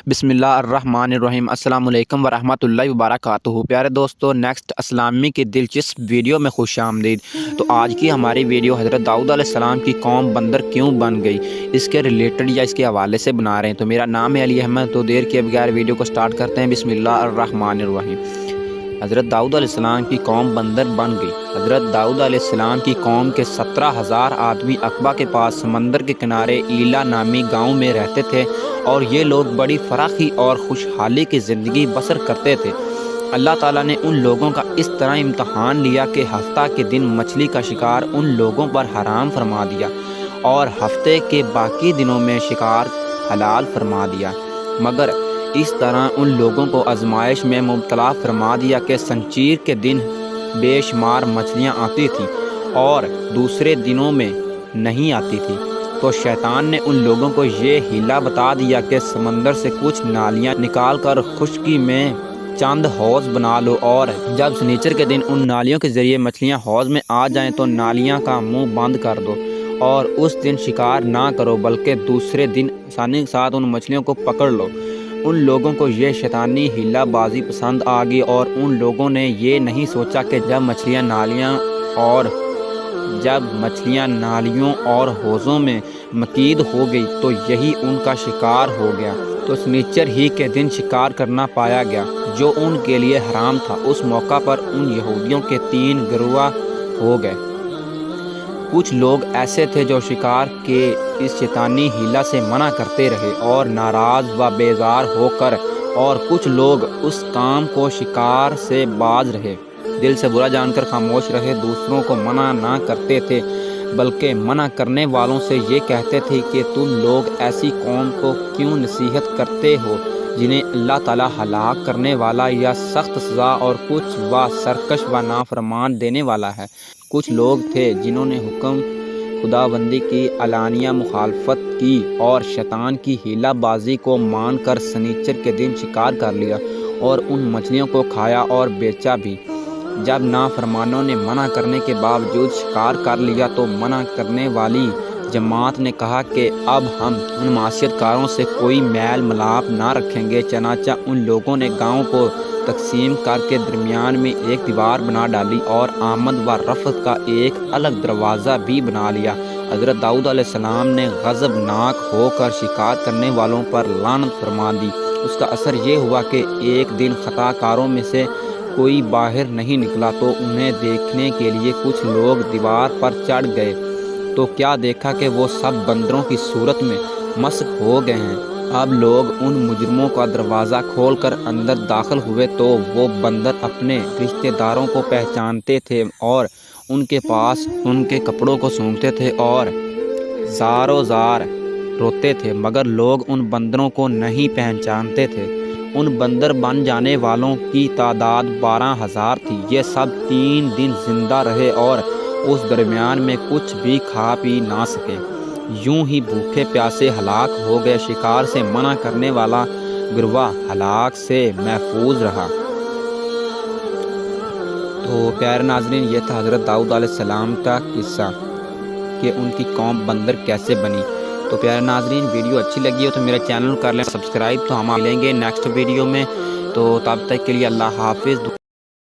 بسم اللہ الرحمن الرحیم۔ السلام علیکم ورحمۃ اللہ وبرکاتہ۔ پیارے دوستو، نیکسٹ اسلامی کی دلچسپ ویڈیو میں خوش آمدید۔ تو آج کی ہماری ویڈیو حضرت داؤد علیہ السلام کی قوم بندر کیوں بن گئی، اس کے ریلیٹڈ یا اس کے حوالے سے بنا رہے ہیں۔ تو میرا نام ہے علی احمد۔ تو دیر کے بغیر ویڈیو کو سٹارٹ کرتے ہیں۔ بسم اللہ الرحمن الرحیم۔ حضرت داؤد علیہ السلام کی قوم بندر بن گئی۔ حضرت داؤد علیہ السلام کی قوم کے 17,000 آدمی عقبہ کے پاس سمندر کے کنارے ایلا نامی گاؤں میں رہتے تھے، اور یہ لوگ بڑی فراخی اور خوشحالی کی زندگی بسر کرتے تھے۔ اللہ تعالیٰ نے ان لوگوں کا اس طرح امتحان لیا کہ ہفتہ کے دن مچھلی کا شکار ان لوگوں پر حرام فرما دیا، اور ہفتے کے باقی دنوں میں شکار حلال فرما دیا، مگر اس طرح ان لوگوں کو آزمائش میں مبتلا فرما دیا کہ سنچیر کے دن بے شمار مچھلیاں آتی تھیں اور دوسرے دنوں میں نہیں آتی تھیں۔ تو شیطان نے ان لوگوں کو یہ ہیلا بتا دیا کہ سمندر سے کچھ نالیاں نکال کر خشکی میں چند حوض بنا لو، اور جب سنیچر کے دن ان نالیوں کے ذریعے مچھلیاں حوض میں آ جائیں تو نالیاں کا منہ بند کر دو، اور اس دن شکار نہ کرو بلکہ دوسرے دن آسانی کے ساتھ ان مچھلیوں کو پکڑ لو۔ ان لوگوں کو یہ شیطانی ہیلا بازی پسند آ گئی، اور ان لوگوں نے یہ نہیں سوچا کہ جب مچھلیاں نالیوں اور حوضوں میں مقید ہو گئی تو یہی ان کا شکار ہو گیا۔ تو سنیچر ہی کے دن شکار کرنا پایا گیا جو ان کے لیے حرام تھا۔ اس موقع پر ان یہودیوں کے 3 گروہ ہو گئے۔ کچھ لوگ ایسے تھے جو شکار کے اس شیطانی ہیلا سے منع کرتے رہے اور ناراض و بیزار ہو کر، اور کچھ لوگ اس کام کو شکار سے باز رہے، دل سے برا جان کر خاموش رہے، دوسروں کو منع نہ کرتے تھے بلکہ منع کرنے والوں سے یہ کہتے تھے کہ تم لوگ ایسی قوم کو کیوں نصیحت کرتے ہو جنہیں اللہ تعالیٰ ہلاک کرنے والا یا سخت سزا اور کچھ سرکش و نافرمان دینے والا ہے۔ کچھ لوگ تھے جنہوں نے حکم خداوندی کی علانیہ مخالفت کی اور شیطان کی ہیلا بازی کو مان کر سنیچر کے دن شکار کر لیا اور ان مچھلیوں کو کھایا اور بیچا بھی۔ جب نافرمانوں نے منع کرنے کے باوجود شکار کر لیا تو منع کرنے والی جماعت نے کہا کہ اب ہم ان معصیت کاروں سے کوئی میل ملاپ نہ رکھیں گے۔ چنانچہ ان لوگوں نے گاؤں کو تقسیم کر کے درمیان میں ایک دیوار بنا ڈالی اور آمد و رفت کا ایک الگ دروازہ بھی بنا لیا۔ حضرت داؤد علیہ السلام نے غضبناک ہو کر شکار کرنے والوں پر لعنت فرما دی۔ اس کا اثر یہ ہوا کہ ایک دن خطا کاروں میں سے کوئی باہر نہیں نکلا تو انہیں دیکھنے کے لیے کچھ لوگ دیوار پر چڑھ گئے، تو کیا دیکھا کہ وہ سب بندروں کی صورت میں مسخ ہو گئے ہیں۔ اب لوگ ان مجرموں کا دروازہ کھول کر اندر داخل ہوئے تو وہ بندر اپنے رشتہ داروں کو پہچانتے تھے اور ان کے پاس ان کے کپڑوں کو سونگھتے تھے اور زار و زار روتے تھے، مگر لوگ ان بندروں کو نہیں پہچانتے تھے۔ ان بندر بن جانے والوں کی تعداد 12,000 تھی۔ یہ سب 3 دن زندہ رہے اور اس درمیان میں کچھ بھی کھا پی نہ سکے، یوں ہی بھوکے پیاسے ہلاک ہو گئے۔ شکار سے منع کرنے والا گروہ ہلاک سے محفوظ رہا۔ تو پیارے ناظرین، یہ تھا حضرت داؤد علیہ السلام کا قصہ کہ ان کی قوم بندر کیسے بنی۔ تو پیارے ناظرین، ویڈیو اچھی لگی ہو تو میرا چینل کر لیں سبسکرائب۔ تو ہم ملیں گے نیکسٹ ویڈیو میں، تو تب تک کے لیے اللہ حافظ۔